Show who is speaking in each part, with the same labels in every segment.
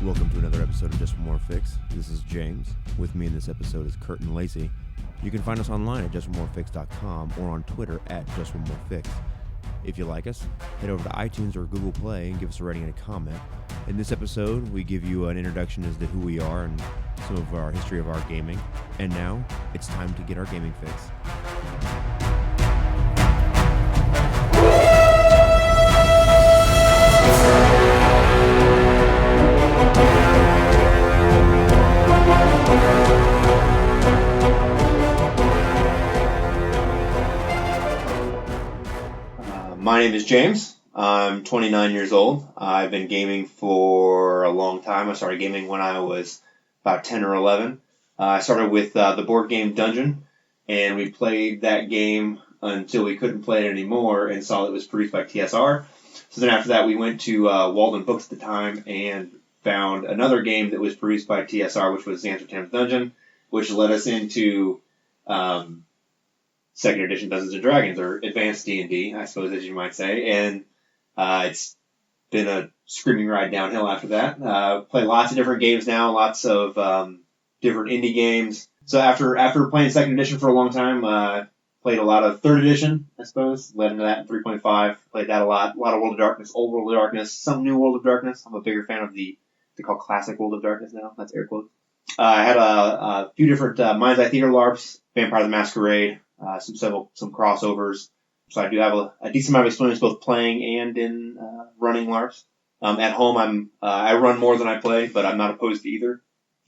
Speaker 1: Welcome to another episode of Just One More Fix. This is James. With me in this episode is Kurt and Lacey. You can find us online at justonemorefix.com or on Twitter at JustOneMoreFix. If you like us, head over to iTunes or Google Play and give us a rating and a comment. In this episode, we give you an introduction as to who we are and some of our history of our gaming. And now, it's time to get our gaming fix.
Speaker 2: My name is James. I'm 29 years old. I've been gaming for a long time. I started gaming when I was about 10 or 11. I started with the board game Dungeon, and we played that game until we couldn't play it anymore and saw it was produced by TSR. So then after that, we went to Walden Books at the time and found another game that was produced by TSR, which was Xanser Thames Dungeon, which led us into second edition Dungeons & Dragons, or advanced D&D, I suppose, as you might say. And it's been a screaming ride downhill after that. Play lots of different games now, lots of different indie games. So after playing second edition for a long time, played a lot of third edition, I suppose. Led into that in 3.5. Played that a lot. A lot of World of Darkness, old World of Darkness, some new World of Darkness. I'm a bigger fan of they call classic World of Darkness now. That's air quotes. I had a few different Mind's Eye Theater LARPs, Vampire the Masquerade, some crossovers. So I do have a decent amount of experience both playing and in running LARPs. At home, I run more than I play, but I'm not opposed to either.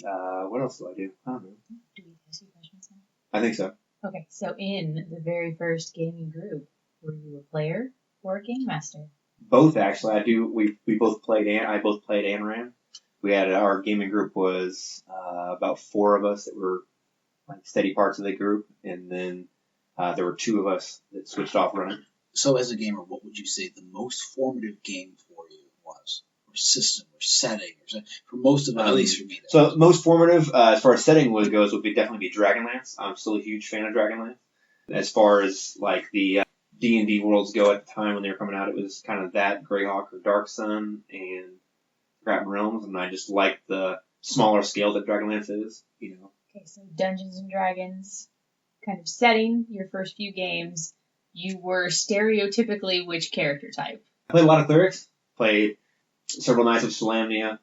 Speaker 2: What else do I do? I don't know.
Speaker 3: Do we ask you questions now?
Speaker 2: I think so.
Speaker 3: Okay, so in the very first gaming group, were you a player or a game master?
Speaker 2: Both, actually. I do. We both played. I both played and ran. We had our gaming group was about 4 of us that were like steady parts of the group, and then there were 2 of us that switched off running.
Speaker 4: So as a gamer, what would you say the most formative game for you was? Or system, or setting, or something? For most of it, at least for me.
Speaker 2: So most formative, as far as setting goes, would be definitely be Dragonlance. I'm still a huge fan of Dragonlance. As far as like the D&D worlds go at the time when they were coming out, it was kind of that, Greyhawk or Dark Sun, and Forgotten Realms, and I just like the smaller scale that Dragonlance is, you know.
Speaker 3: Okay, so Dungeons and Dragons kind of setting, your first few games, you were stereotypically which character type?
Speaker 2: I played a lot of clerics, played several Knights of Solamnia,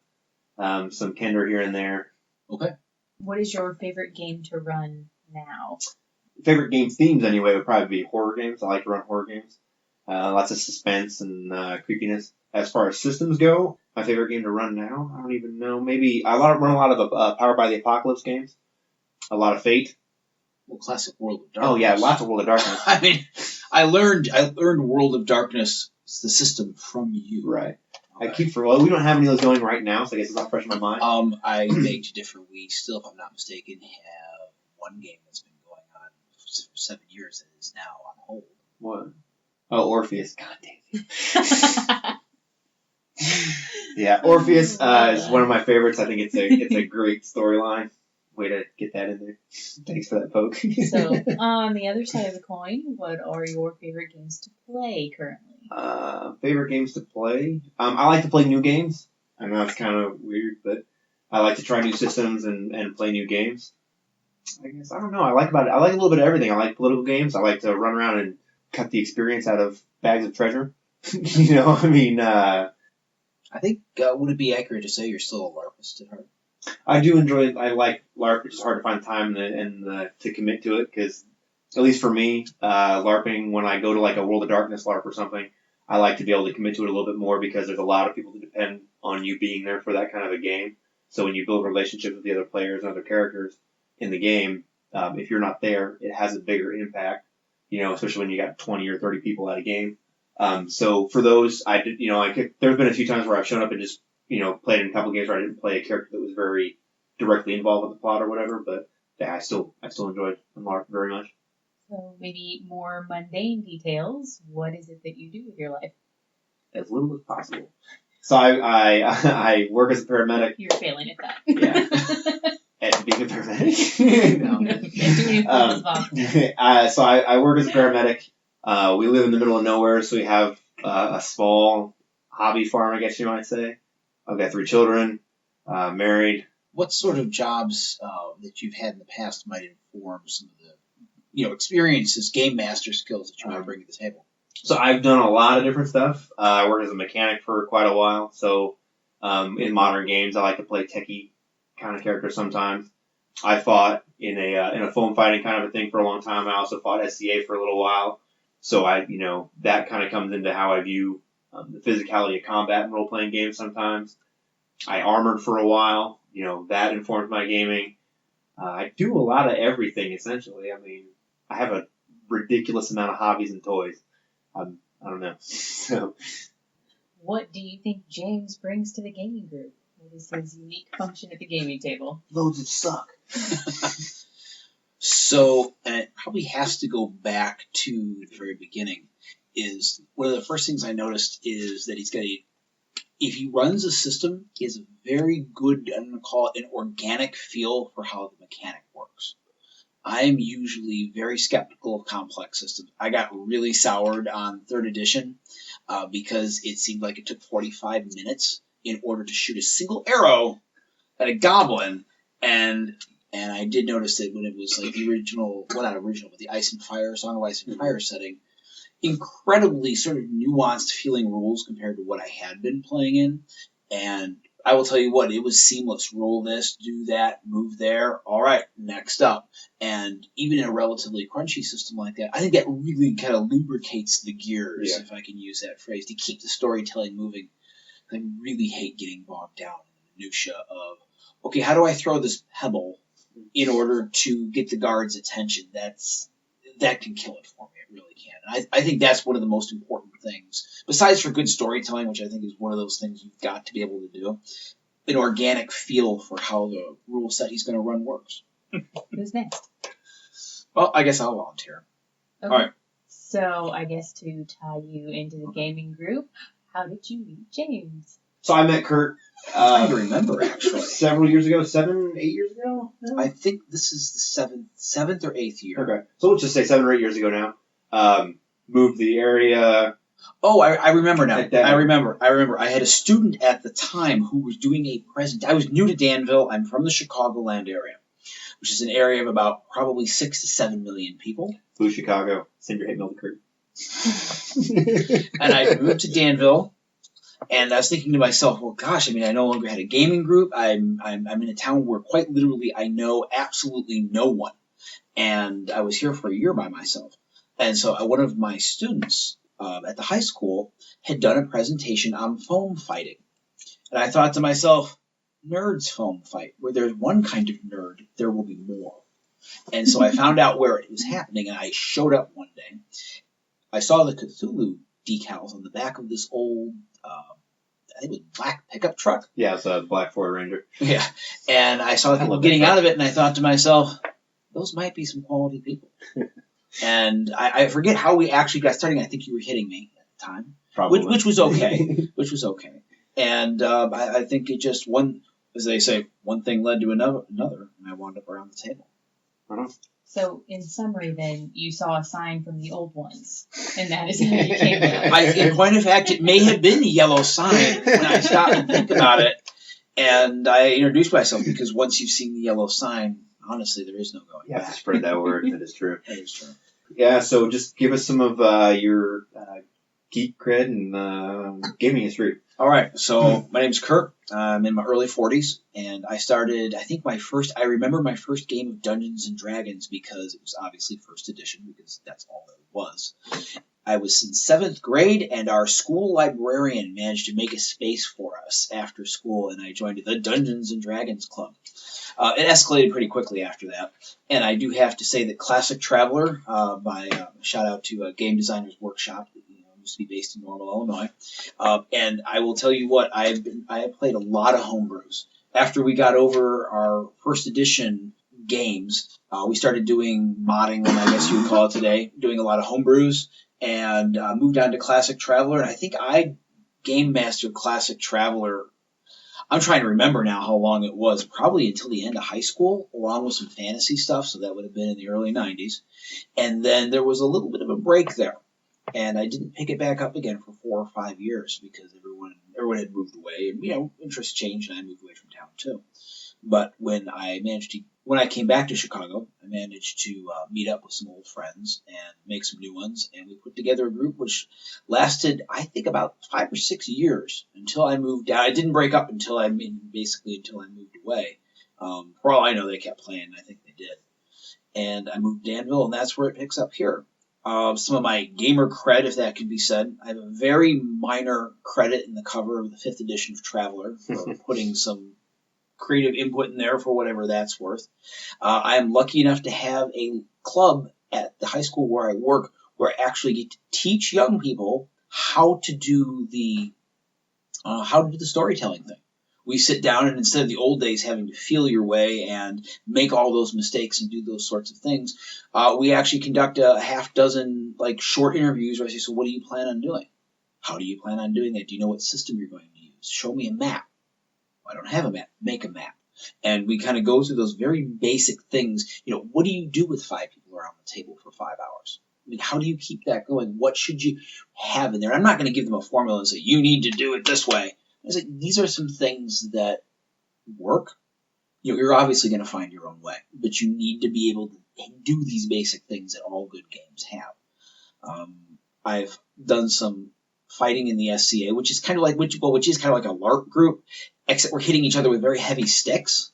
Speaker 2: some Kender here and there.
Speaker 4: Okay.
Speaker 3: What is your favorite game to run now?
Speaker 2: Favorite game themes, anyway, would probably be horror games. I like to run horror games. Lots of suspense and creepiness. As far as systems go, my favorite game to run now, I don't even know. Maybe I run a lot of Powered by the Apocalypse games. A lot of Fate.
Speaker 4: Well, classic World of Darkness.
Speaker 2: Oh yeah, lots of World of Darkness.
Speaker 4: I mean, I learned World of Darkness, the system, from you.
Speaker 2: Right.
Speaker 4: Okay.
Speaker 2: We don't have any of those going right now, so I guess it's not fresh in my mind.
Speaker 4: I beg to differ. We still, if I'm not mistaken, have one game that's been going on for 7 years and is now on hold.
Speaker 2: What? Oh, Orpheus. God damn it. Yeah, Orpheus is one of my favorites. I think it's a great storyline. Way to get that in there. Thanks for that poke.
Speaker 3: So, on the other side of the coin, what are your favorite games to play currently?
Speaker 2: Favorite games to play? I like to play new games. I know it's kind of weird, but I like to try new systems and play new games. I guess, I don't know. I like a little bit of everything. I like political games. I like to run around and cut the experience out of bags of treasure. You know, I mean,
Speaker 4: I think, would it be accurate to say you're still a LARPist at heart?
Speaker 2: I do enjoy. I like LARP. It's just hard to find time and to commit to it because, at least for me, LARPing, when I go to like a World of Darkness LARP or something, I like to be able to commit to it a little bit more because there's a lot of people that depend on you being there for that kind of a game. So when you build relationships with the other players and other characters in the game, if you're not there, it has a bigger impact. You know, especially when you got 20 or 30 people at a game. So for those, I did. You know, there's been a few times where I've shown up and just, you know, played in a couple games where I didn't play a character that was very directly involved with the plot or whatever, but yeah, I still enjoyed LARP very much.
Speaker 3: So maybe more mundane details. What is it that you do with your life?
Speaker 2: As little as possible. So I work as a paramedic.
Speaker 3: You're failing at that.
Speaker 2: Yeah. At being a paramedic. No.
Speaker 3: Can't do anything as possible.
Speaker 2: So I work as a paramedic. We live in the middle of nowhere, so we have a small hobby farm, I guess you might say. I've got 3 children. married.
Speaker 4: What sort of jobs that you've had in the past might inform some of the experiences, game master skills that you might bring to the table?
Speaker 2: So I've done a lot of different stuff. I worked as a mechanic for quite a while. So in modern games, I like to play techie kind of characters sometimes. I fought in a foam fighting kind of a thing for a long time. I also fought SCA for a little while. So that kind of comes into how I view the physicality of combat in role-playing games sometimes. I armored for a while. That informs my gaming. I do a lot of everything, essentially. I mean, I have a ridiculous amount of hobbies and toys. I don't know. So,
Speaker 3: What do you think James brings to the gaming group? What is his unique function at the gaming table?
Speaker 2: loads of suck.
Speaker 4: So, and it probably has to go back to the very beginning, is one of the first things I noticed is that if he runs a system, he has a very good, I'm going to call it an organic feel for how the mechanic works. I'm usually very skeptical of complex systems. I got really soured on 3rd edition because it seemed like it took 45 minutes in order to shoot a single arrow at a goblin, and I did notice that when it was like the original, well, not original, but the Ice and Fire, Song of Ice and Fire setting, incredibly sort of nuanced feeling rules compared to what I had been playing in. And I will tell you what, it was seamless. Roll this, do that, move there. All right, next up. And even in a relatively crunchy system like that, I think that really kind of lubricates the gears, if I can use that phrase, to keep the storytelling moving. I really hate getting bogged down in the minutia of, okay, how do I throw this pebble in order to get the guard's attention? That can kill it for me. It really can. And I think that's one of the most important things, besides for good storytelling, which I think is one of those things you've got to be able to do, an organic feel for how the rule set he's going to run works.
Speaker 3: Who's next?
Speaker 4: Well, I guess I'll volunteer.
Speaker 3: Okay.
Speaker 4: All right.
Speaker 3: So I guess to tie you into the gaming group, how did you meet James?
Speaker 2: So I met Kurt
Speaker 4: I don't remember, actually.
Speaker 2: several years ago, 7, 8 years ago?
Speaker 4: I think this is the seventh or eighth year.
Speaker 2: Okay. So let's just say 7 or 8 years ago now. Moved the area.
Speaker 4: Oh, I remember now.
Speaker 2: At that-
Speaker 4: I remember. I had a student at the time who was doing a I was new to Danville. I'm from the Chicagoland area, which is an area of about probably 6 to 7 million people.
Speaker 2: Blue Chicago. Send your hate mail to Kurt.
Speaker 4: And I moved to Danville, and I was thinking to myself, well, gosh, I mean, I no longer had a gaming group. I'm in a town where quite literally I know absolutely no one. And I was here for a year by myself. And so one of my students at the high school had done a presentation on foam fighting. And I thought to myself, nerds foam fight. Where there's one kind of nerd, there will be more. And so I found out where it was happening, and I showed up one day. I saw the Cthulhu decals on the back of this old, I think it was black pickup truck.
Speaker 2: Yeah, it's a black Ford Ranger.
Speaker 4: Yeah. And I saw people getting out of it, and I thought to myself, those might be some quality people. And I forget how we actually got started. I think you were hitting me at the time.
Speaker 2: Probably.
Speaker 4: Which was okay. And I think it just, as they say, one thing led to another, and I wound up around the table.
Speaker 3: So, in summary, then, you saw a sign from the old ones, and that is how you came out.
Speaker 4: In point of fact, it may have been the yellow sign when I stopped and think about it. And I introduced myself because once you've seen the yellow sign, honestly, there is no going
Speaker 2: You have
Speaker 4: back.
Speaker 2: to spread that word. That is true.
Speaker 4: That is true.
Speaker 2: Yeah, so just give us some of your geek cred and gaming history.
Speaker 4: All right, so my name's Kurt. I'm in my early 40s, and I started, I remember my first game of Dungeons & Dragons because it was obviously first edition, because that's all it was. I was in 7th grade, and our school librarian managed to make a space for us after school, and I joined the Dungeons & Dragons Club. It escalated pretty quickly after that, and I do have to say that Classic Traveler, shout out to Game Designers Workshop, that used to be based in Normal, Illinois, and I will tell you what, I have played a lot of homebrews. After we got over our first edition games, we started doing modding, I guess you would call it today, doing a lot of homebrews, and moved on to Classic Traveler, and I think I game mastered Classic Traveler. I'm trying to remember now how long it was, probably until the end of high school, along with some fantasy stuff, so that would have been in the early 90s. And then there was a little bit of a break there, and I didn't pick it back up again for 4 or 5 years because everyone had moved away, and, interests changed, and I moved away from town too. But when I came back to Chicago, I managed to meet up with some old friends and make some new ones, and we put together a group which lasted, I think, about 5 or 6 years until I moved down. I didn't break up until I moved away. For all I know, they kept playing. I think they did. And I moved to Danville, and that's where it picks up here. Some of my gamer cred, if that can be said. I have a very minor credit in the cover of the 5th edition of Traveler for putting some creative input in there for whatever that's worth. I am lucky enough to have a club at the high school where I work where I actually get to teach young people how to do the storytelling thing. We sit down, and instead of the old days having to feel your way and make all those mistakes and do those sorts of things, we actually conduct a half dozen short interviews where I say, so what do you plan on doing? How do you plan on doing that? Do you know what system you're going to use? Show me a map. I don't have a map. Make a map. And we kind of go through those very basic things. What do you do with 5 people around the table for 5 hours? I mean, how do you keep that going? What should you have in there? I'm not going to give them a formula and say, you need to do it this way. I say, these are some things that work. You're obviously going to find your own way, but you need to be able to do these basic things that all good games have. I've done some fighting in the SCA, which is kind of like a LARP group, except we're hitting each other with very heavy sticks.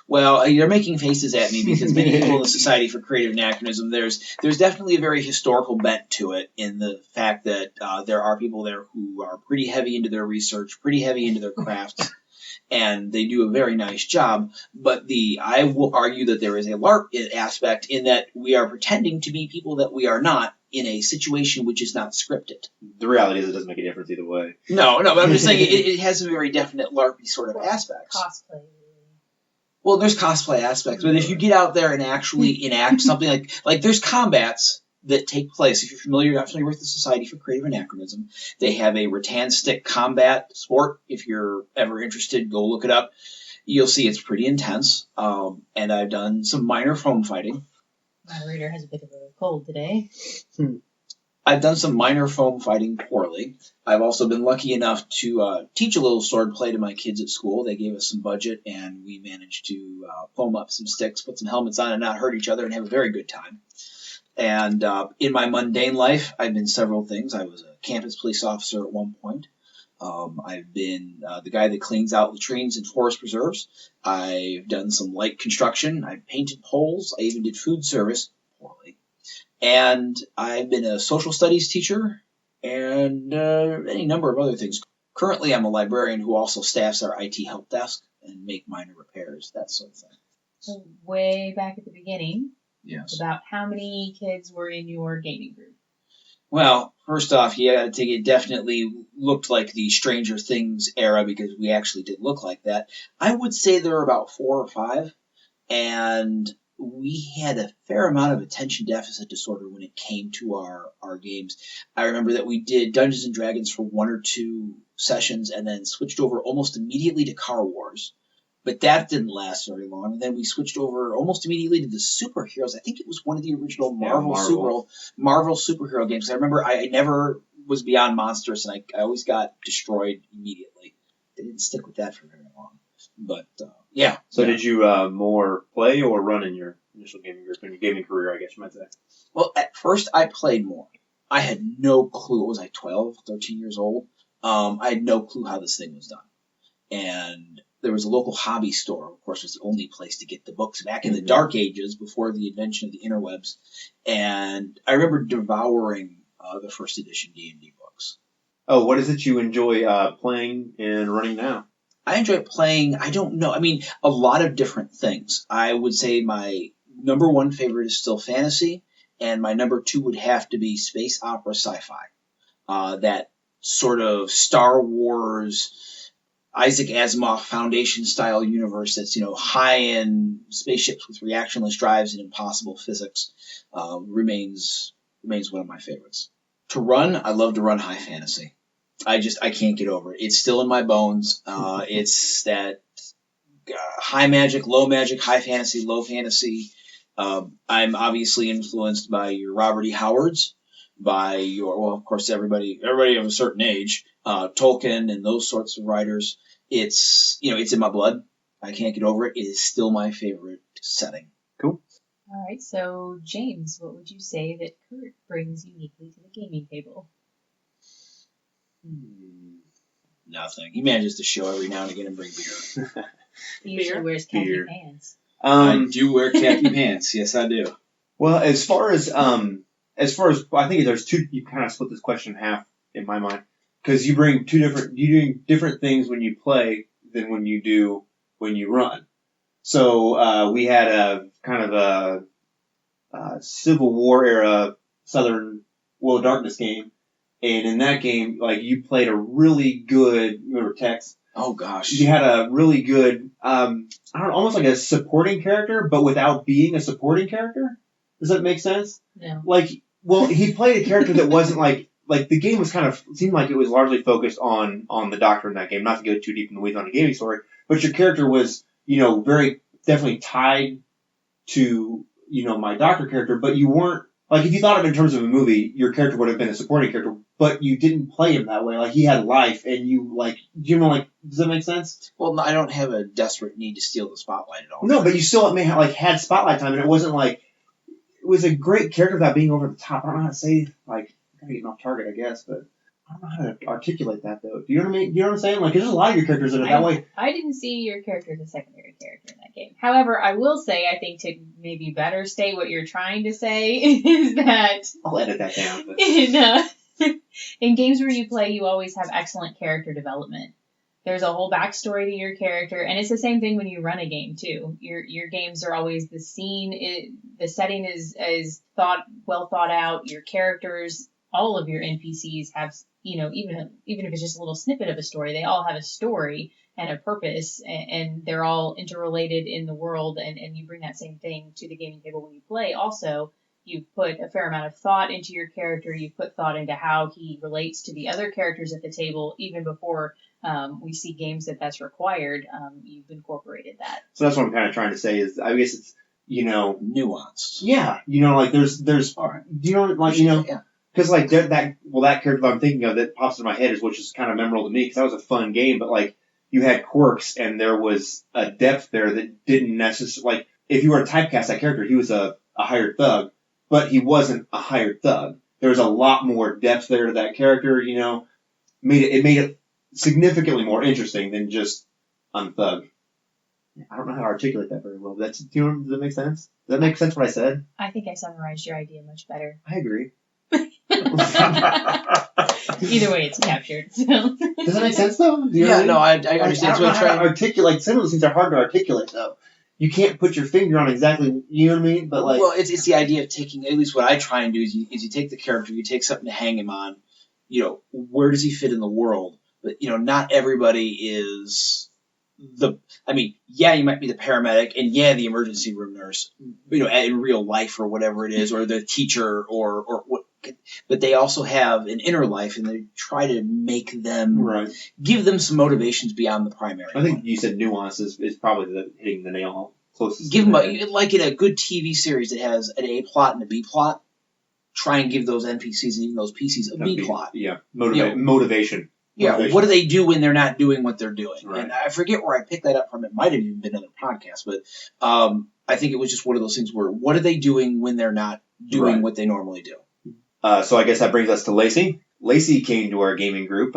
Speaker 4: Well, you're making faces at me because many people in the Society for Creative Anachronism, there's definitely a very historical bent to it in the fact that there are people there who are pretty heavy into their research, pretty heavy into their crafts, and they do a very nice job. But I will argue that there is a LARP aspect in that we are pretending to be people that we are not in a situation which is not scripted.
Speaker 2: The reality is it doesn't make a difference either way.
Speaker 4: No, but I'm just saying it has a very definite LARPy sort of aspects.
Speaker 3: Cosplay.
Speaker 4: Well, there's cosplay aspects, but if you get out there and actually enact something like there's combats that take place. If you're not familiar with the Society for Creative Anachronism, they have a rattan stick combat sport. If you're ever interested, go look it up. You'll see it's pretty intense. And I've done some minor foam fighting.
Speaker 3: My reader has a bit of a cold today.
Speaker 4: I've done some minor foam fighting poorly. I've also been lucky enough to teach a little swordplay to my kids at school. They gave us some budget, and we managed to foam up some sticks, put some helmets on, and not hurt each other, and have a very good time. And in my mundane life, I've been several things. I was a campus police officer at one point. I've been the guy that cleans out latrines and forest preserves. I've done some light construction. I've painted poles. I even did food service poorly. And I've been a social studies teacher and any number of other things. Currently, I'm a librarian who also staffs our IT help desk and make minor repairs, that sort of thing.
Speaker 3: So way back at the beginning,
Speaker 4: Yes.
Speaker 3: about how many kids were in your gaming group?
Speaker 4: Well, first off, you got to take it definitely looked like the Stranger Things era because we actually did look like that. I would say there were about 4 or 5, and we had a fair amount of attention deficit disorder when it came to our games. I remember that we did Dungeons & Dragons for 1 or 2 sessions and then switched over almost immediately to Car Wars. But that didn't last very long. And then we switched over almost immediately to the superheroes. I think it was one of the original Marvel superhero games. I remember I never was beyond monsters, and I always got destroyed immediately. They didn't stick with that for very long. But, yeah.
Speaker 2: So did you more play or run in your initial gaming group, in your gaming career, I guess you might say?
Speaker 4: Well, at first I played more. I had no clue. What was I, 12, 13 years old? I had no clue how this thing was done. And there was a local hobby store, of course, was the only place to get the books back in the dark ages before the invention of the interwebs. And I remember devouring the first edition D&D books.
Speaker 2: Oh, what is it you enjoy playing and running now?
Speaker 4: I enjoy playing, I don't know, a lot of different things. I would say my number 1 favorite is still fantasy, and my number 2 would have to be space opera sci-fi. That sort of Star Wars, Isaac Asimov Foundation-style universe that's, high-end spaceships with reactionless drives and impossible physics remains one of my favorites. To run, I love to run high fantasy. I can't get over it. It's still in my bones. It's that high magic, low magic, high fantasy, low fantasy. I'm obviously influenced by your Robert E. Howards, by of course, everybody of a certain age, Tolkien and those sorts of writers. it's in my blood. I can't get over it. It is still my favorite setting.
Speaker 3: All right, so James, what would you say that Kurt brings uniquely to the gaming table?
Speaker 4: Nothing. He manages to show every now and again and bring beer.
Speaker 3: He usually wears khaki
Speaker 2: Beer.
Speaker 3: pants.
Speaker 4: I do wear khaki pants. Yes, I do.
Speaker 2: Well, as far as I think there's two. You kind of split this question in half in my mind because you doing different things when you play than when you do when you run. So we had a kind of a Civil War era Southern World of Darkness game, and in that game, like you played a really good. Remember Tex?
Speaker 4: Oh gosh.
Speaker 2: You had a really good, almost like a supporting character, but without being a supporting character. Does that make sense?
Speaker 3: No.
Speaker 2: He played a character that wasn't like the game was kind of seemed like it was largely focused on the Doctor in that game. Not to go too deep in the weeds on a gaming story, but your character was very definitely tied to my Doctor character, but you weren't like if you thought of it in terms of a movie, your character would have been a supporting character, but you didn't play him that way. Like he had life, and does that make sense?
Speaker 4: Well, no, I don't have a desperate need to steal the spotlight at all.
Speaker 2: No, but you still had spotlight time, and it wasn't like it was a great character without being over the top. I don't know how to say I'm kind of getting off target, I guess, but I don't know how to articulate that though. Do you know what I mean? You know what I'm saying? Like there's a lot of your characters that are that way.
Speaker 3: I didn't see your character as a secondary character in that game. However, I will say, I think to maybe better state what you're trying to say is that
Speaker 2: I'll edit that down. But.
Speaker 3: in games where you play, you always have excellent character development. There's a whole backstory to your character, and it's the same thing when you run a game too. Your games are always the setting is well thought out. Your characters, all of your NPCs have even if it's just a little snippet of a story, they all have a story and a purpose, and they're all interrelated in the world, and you bring that same thing to the gaming table when you play. Also, you've put a fair amount of thought into your character. You've put thought into how he relates to the other characters at the table, even before we see games that's required. You've incorporated that.
Speaker 2: So that's what I'm kind of trying to say is, I guess it's,
Speaker 4: nuanced.
Speaker 2: Yeah. There's,
Speaker 4: all right.
Speaker 2: Yeah. Because that character I'm thinking of that pops in my head is which is kind of memorable to me because that was a fun game, but you had quirks and there was a depth there that didn't necessarily if you were to typecast that character, he was a hired thug, but he wasn't a hired thug. There was a lot more depth there to that character. Made it significantly more interesting than just I'm thug. I don't know how to articulate that very well. Does that make sense? Does that make sense what I said?
Speaker 3: I think I summarized your idea much better.
Speaker 2: I agree.
Speaker 3: Either way, it's captured. So.
Speaker 2: Does that make sense though?
Speaker 4: I understand.
Speaker 2: I don't know how to articulate. Some of those things are hard to articulate though. You can't put your finger on exactly. You know what I mean? But
Speaker 4: well, it's the idea of taking. At least what I try and do is you take the character, you take something to hang him on. Where does he fit in the world? But not everybody is you might be the paramedic and the emergency room nurse, in real life or whatever it is, or the teacher or what. But they also have an inner life, and they try to make them give them some motivations beyond the primary.
Speaker 2: I think you said nuance is probably hitting the nail closest.
Speaker 4: Give them like in a good TV series that has an A plot and a B plot. Try and give those NPCs and even those PCs a B plot.
Speaker 2: Yeah, motivation.
Speaker 4: Yeah, what do they do when they're not doing what they're doing?
Speaker 2: Right.
Speaker 4: And I forget where I picked that up from. It might have even been another podcast, but I think it was just one of those things where what are they doing when they're not doing what they normally do?
Speaker 2: So I guess that brings us to Lacey. Lacey came to our gaming group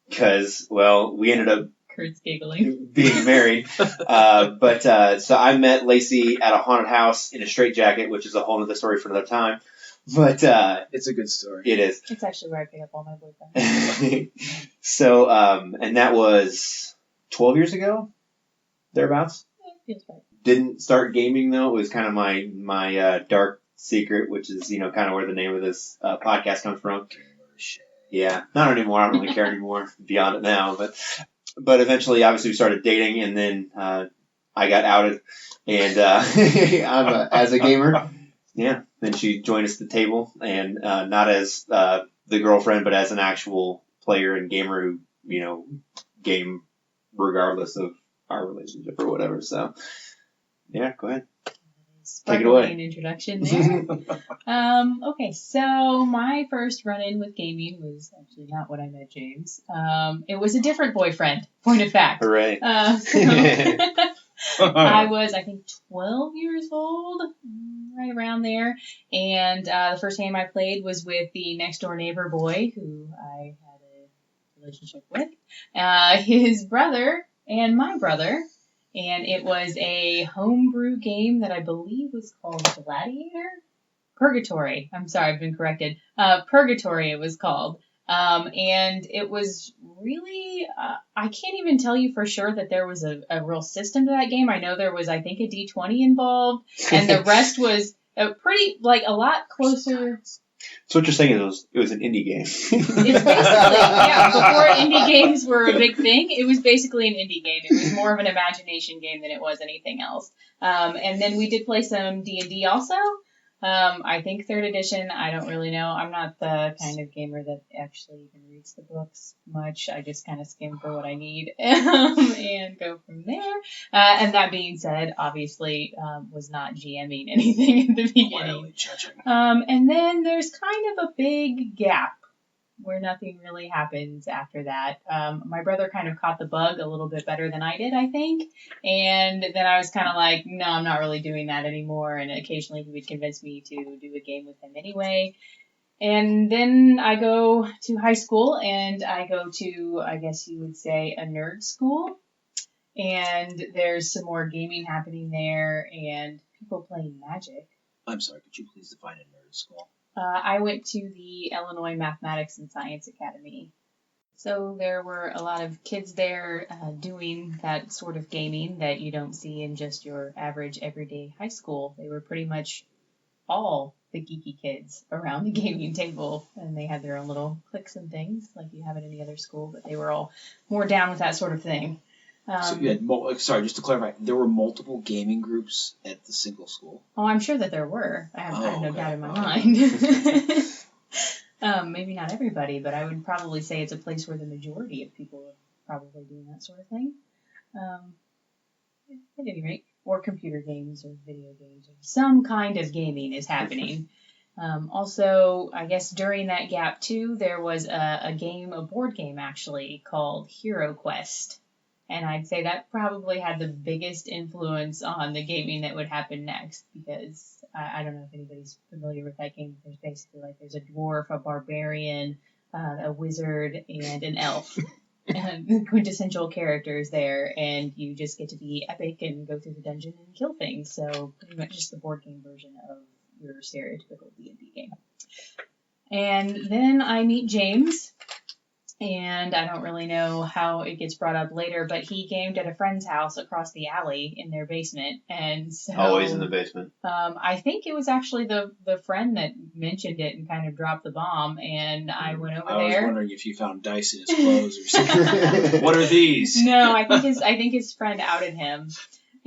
Speaker 2: because, we ended up
Speaker 3: Kurt's giggling.
Speaker 2: Being married. So I met Lacey at a haunted house in a straitjacket, which is a whole other story for another time. But
Speaker 4: it's a good story.
Speaker 2: It is.
Speaker 3: It's actually where I pick up all my boyfriends.
Speaker 2: So, and that was 12 years ago, thereabouts.
Speaker 3: Feels right.
Speaker 2: Didn't start gaming though. It was kind of my dark secret, which is kind of where the name of this podcast comes from. Yeah, not anymore. I don't really care anymore. Beyond it now, but eventually, obviously, we started dating, and then I got outed, and as a gamer. Yeah, then she joined us at the table, and not as the girlfriend, but as an actual player and gamer who game regardless of our relationship or whatever. So, yeah, go ahead.
Speaker 3: sparkling introduction there. Okay, so my first run-in with gaming was actually not when I met James. It was a different boyfriend, point of fact.
Speaker 2: Hooray.
Speaker 3: I was, I think, 12 years old, right around there. And the first game I played was with the next-door neighbor boy who I had a relationship with. His brother and my brother. And it was a homebrew game that I believe was called Gladiator? Purgatory. I'm sorry, I've been corrected. Purgatory it was called. And it was really, I can't even tell you for sure that there was a real system to that game. I know there was, I think, a D20 involved, and the rest was pretty, like, a lot closer.
Speaker 2: So what you're saying is it was an indie game.
Speaker 3: It's basically, yeah, before indie games were a big thing, it was basically an indie game. It was more of an imagination game than it was anything else. And then we did play some D&D also. I think 3rd edition, I don't really know. I'm not the kind of gamer that actually even reads the books much. I just kind of skim for what I need and go from there. And that being said, obviously, was not GMing anything in the beginning. And then there's kind of a big gap where nothing really happens after that. My brother kind of caught the bug a little bit better than I did, I think. And then I was kind of like, no, I'm not really doing that anymore. And occasionally he would convince me to do a game with him anyway. And then I go to high school and I go to, I guess you would say, a nerd school. And there's some more gaming happening there and people playing Magic.
Speaker 4: I'm sorry, could you please define a nerd school?
Speaker 3: I went to the Illinois Mathematics and Science Academy. So there were a lot of kids there doing that sort of gaming that you don't see in just your average everyday high school. They were pretty much all the geeky kids around the gaming table, and they had their own little cliques and things like you have at any other school, but they were all more down with that sort of thing.
Speaker 4: So you had, sorry, just to clarify, there were multiple gaming groups at the single school?
Speaker 3: Oh, I'm sure that there were. I have no doubt in my mind. Maybe not everybody, but I would probably say it's a place where the majority of people are probably doing that sort of thing. At any rate, or computer games or video games or some kind of gaming is happening. Also, I guess during that gap too, there was a board game actually called Hero Quest. And I'd say that probably had the biggest influence on the gaming that would happen next, because I don't know if anybody's familiar with that game. There's basically there's a dwarf, a barbarian, a wizard, and an elf. And the quintessential characters there, and you just get to be epic and go through the dungeon and kill things. So pretty much just the board game version of your stereotypical D&D game. And then I meet James. And I don't really know how it gets brought up later, but he gamed at a friend's house across the alley in their basement. And so
Speaker 2: always in the basement.
Speaker 3: I think it was actually the friend that mentioned it and kind of dropped the bomb, and I went over there.
Speaker 4: I was wondering if you found dice in his clothes or something. What are these?
Speaker 3: No, I think his friend outed him.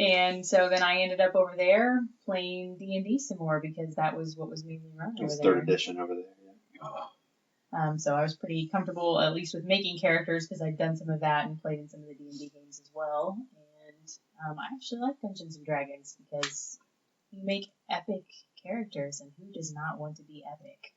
Speaker 3: And so then I ended up over there playing D&D some more, because that was what was mainly run over there.
Speaker 2: 3rd edition over there. Yeah.
Speaker 3: So I was pretty comfortable, at least with making characters, because I'd done some of that and played in some of the D&D games as well. And I actually like Dungeons & Dragons, because you make epic characters, and who does not want to be epic?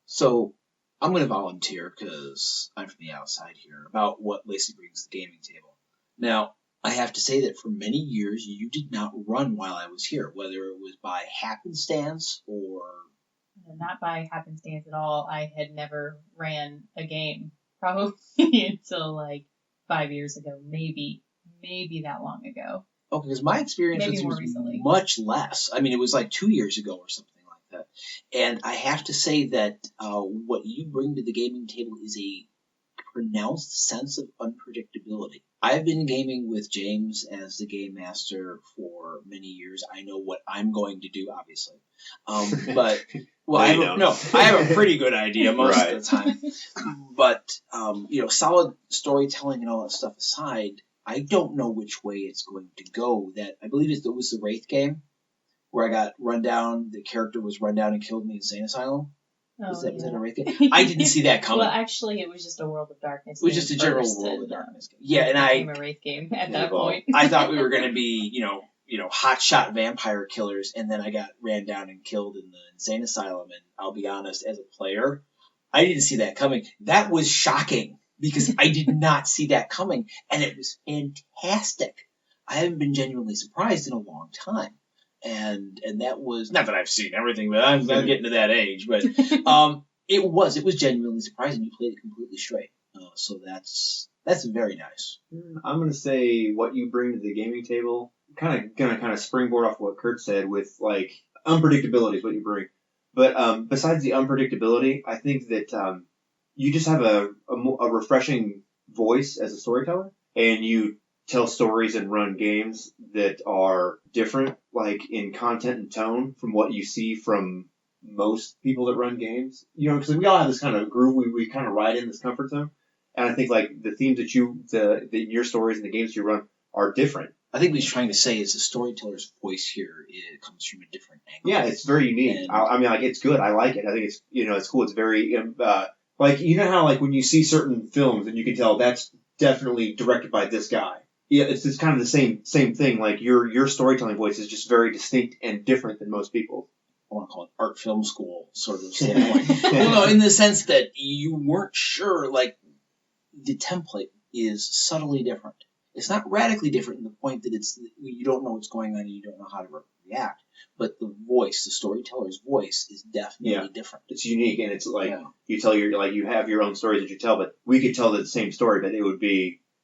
Speaker 4: So I'm going to volunteer, because I'm from the outside here, about what Lacey brings to the gaming table. Now, I have to say that for many years, you did not run while I was here, whether it was by happenstance or...
Speaker 3: Not by happenstance at all. I had never ran a game, probably until 5 years ago, maybe that long ago.
Speaker 4: Oh, because my experience with you was recently. Much less. I mean, it was 2 years ago or something like that. And I have to say that what you bring to the gaming table is a pronounced sense of unpredictability. I've been gaming with James as the game master for many years. I know what I'm going to do, obviously. But well, I have a pretty good idea most of the time. But solid storytelling and all that stuff aside, I don't know which way it's going to go. That I believe it was the Wraith game where I got run down. The character was run down and killed in the insane asylum. Was that a Wraith game? I didn't see that coming.
Speaker 3: Well, actually, it was just a World of Darkness.
Speaker 4: It was just a general World of Darkness game. Yeah, and
Speaker 3: it became a Wraith game at that point.
Speaker 4: I thought we were going to be, hotshot vampire killers, and then I got ran down and killed in the insane asylum. And I'll be honest, as a player, I didn't see that coming. That was shocking because I did not see that coming, and it was fantastic. I haven't been genuinely surprised in a long time. And that was, not that I've seen everything, but I'm getting to that age, but it was genuinely surprising. You played it completely straight. So that's very nice.
Speaker 2: I'm going to say what you bring to the gaming table, kind of springboard off what Kurt said with, like, unpredictability is what you bring. But besides the unpredictability, I think that you just have a refreshing voice as a storyteller, and you tell stories and run games that are different, like in content and tone, from what you see from most people that run games. Because we all have this kind of groove, we kind of ride in this comfort zone. And I think, like, the themes that your stories and the games you run are different.
Speaker 4: I think what he's trying to say is the storyteller's voice here comes from a different angle.
Speaker 2: Yeah, it's very unique. I mean, like, it's good. I like it. I think it's, it's cool. It's very, like, how, like, when you see certain films and you can tell that's definitely directed by this guy. Yeah, it's kind of the same thing. Like, your storytelling voice is just very distinct and different than most people.
Speaker 4: I want to call it art film school sort of standpoint. Well, no, in the sense that you weren't sure, like, the template is subtly different. It's not radically different in the point that you don't know what's going on and you don't know how to react. But the voice, the storyteller's voice, is definitely different.
Speaker 2: It's unique, and it's like you tell you have your own stories that you tell, but we could tell the same story, but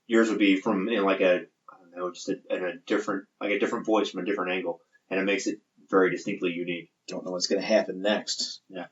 Speaker 2: yours would be from just a different voice from a different angle, and it makes it very distinctly unique.
Speaker 4: Don't know what's going to happen next.
Speaker 2: Yeah.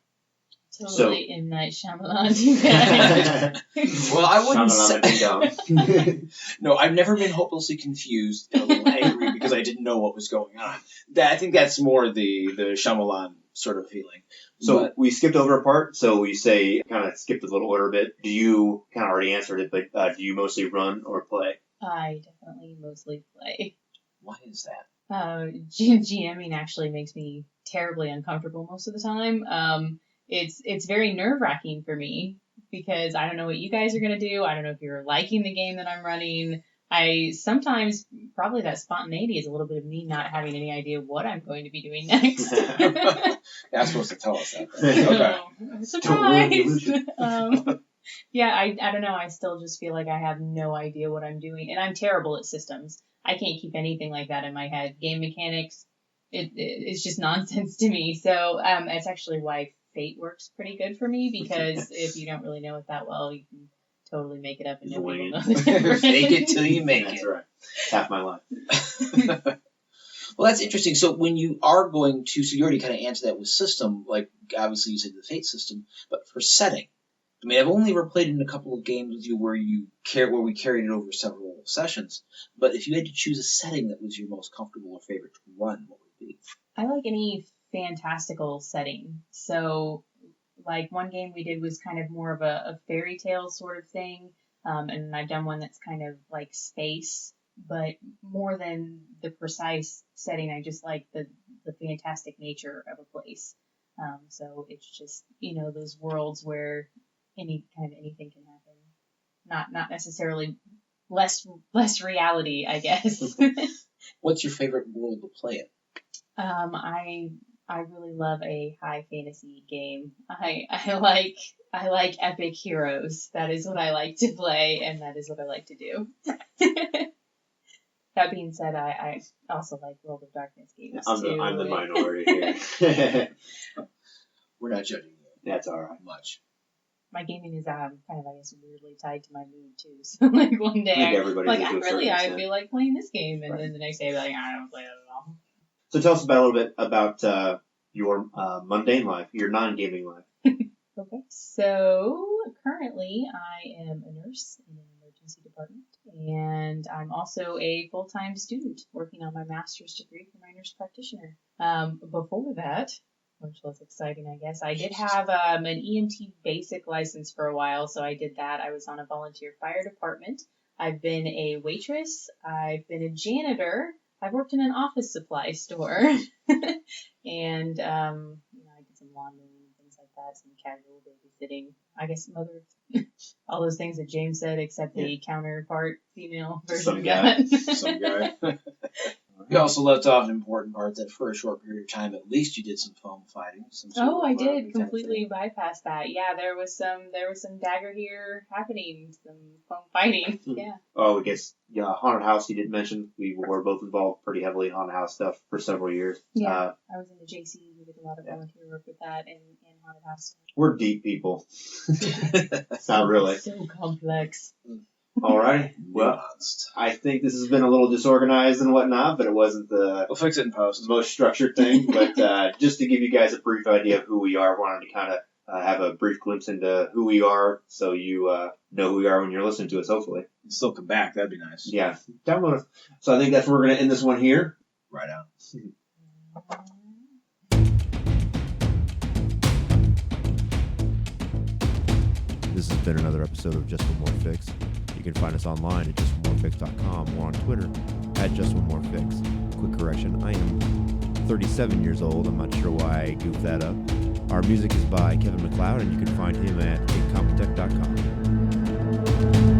Speaker 3: Totally M. Night Shyamalan, you guys.
Speaker 4: Well, I wouldn't say... No, I've never been hopelessly confused and a little angry because I didn't know what was going on. I think that's more the Shyamalan sort of feeling.
Speaker 2: So we skipped over a part, so we say, kind of skipped a little order a bit. Do you, kind of already answered it, but do you mostly run or play?
Speaker 3: I definitely mostly play.
Speaker 4: Why is that?
Speaker 3: GMing actually makes me terribly uncomfortable most of the time. It's very nerve-wracking for me because I don't know what you guys are going to do. I don't know if you're liking the game that I'm running. I sometimes, probably that spontaneity is a little bit of me not having any idea what I'm going to be doing next.
Speaker 4: You're supposed to tell us that. Okay.
Speaker 3: Surprise! Yeah, I don't know. I still just feel like I have no idea what I'm doing. And I'm terrible at systems. I can't keep anything like that in my head. Game mechanics, it's just nonsense to me. So that's actually why Fate works pretty good for me, because if you don't really know it that well, you can totally make it up and nobody will know the difference.
Speaker 4: Fake it till you make it.
Speaker 2: That's right. Half my life.
Speaker 4: Well, that's interesting. So when you are going to, so you already kind of answered that with system, like obviously you said the Fate system, but for setting, I mean, I've only ever played in a couple of games with you where we carried it over several sessions, but if you had to choose a setting that was your most comfortable or favorite to run, what would it be?
Speaker 3: I like any fantastical setting. So, like, one game we did was kind of more of a fairy tale sort of thing, and I've done one that's kind of like space, but more than the precise setting, I just like the fantastic nature of a place. So it's just, those worlds where anything can happen. Not necessarily less reality, I guess.
Speaker 4: What's your favorite world to play in?
Speaker 3: I really love a high fantasy game. I like epic heroes. That is what I like to play, and that is what I like to do. That being said, I also like World of Darkness games too.
Speaker 2: I'm the minority here.
Speaker 4: We're not judging you.
Speaker 2: That's all right.
Speaker 4: Much.
Speaker 3: My gaming is kind of, I guess, weirdly tied to my mood too. So like one day I feel like playing this game, and then the next day I don't play it at all.
Speaker 2: So tell us a little bit about your mundane life, your non-gaming life.
Speaker 3: Okay, so currently I am a nurse in an emergency department, and I'm also a full-time student working on my master's degree for my nurse practitioner. Before that, which was exciting, I guess, I did have an EMT basic license for a while, so I did that. I was on a volunteer fire department. I've been a waitress. I've been a janitor. I've worked in an office supply store. And, I did some lawn mowing and things like that, some casual babysitting. I guess mother, all those things that James said, except the counterpart female version of that.
Speaker 4: Some guy. You also left off an important part that for a short period of time, at least you did some foam fighting.
Speaker 3: Oh, I did completely bypass that. Yeah, there was some dagger here happening, some foam fighting. Yeah.
Speaker 2: Oh, I guess haunted house you didn't mention. We were both involved pretty heavily in haunted house stuff for several years.
Speaker 3: Yeah, I was in the JC. We did a lot of volunteer work with that and haunted house.
Speaker 2: We're deep people. Not really.
Speaker 3: So complex.
Speaker 2: All right. Well, I think this has been a little disorganized and whatnot, but it wasn't the
Speaker 4: We'll fix it in post.
Speaker 2: most structured thing. But just to give you guys a brief idea of who we are, wanted to kind of have a brief glimpse into who we are, so you know who we are when you're listening to us. Hopefully,
Speaker 4: Still come back. That'd be nice.
Speaker 2: yeah. Download us. So I think that's where we're gonna end this one here.
Speaker 4: Right out.
Speaker 1: This has been another episode of Just One More Fix. You can find us online at justonemorefix.com or on Twitter at justonemorefix. Quick correction, I am 37 years old. I'm not sure why I goofed that up. Our music is by Kevin MacLeod, and you can find him at incompetech.com.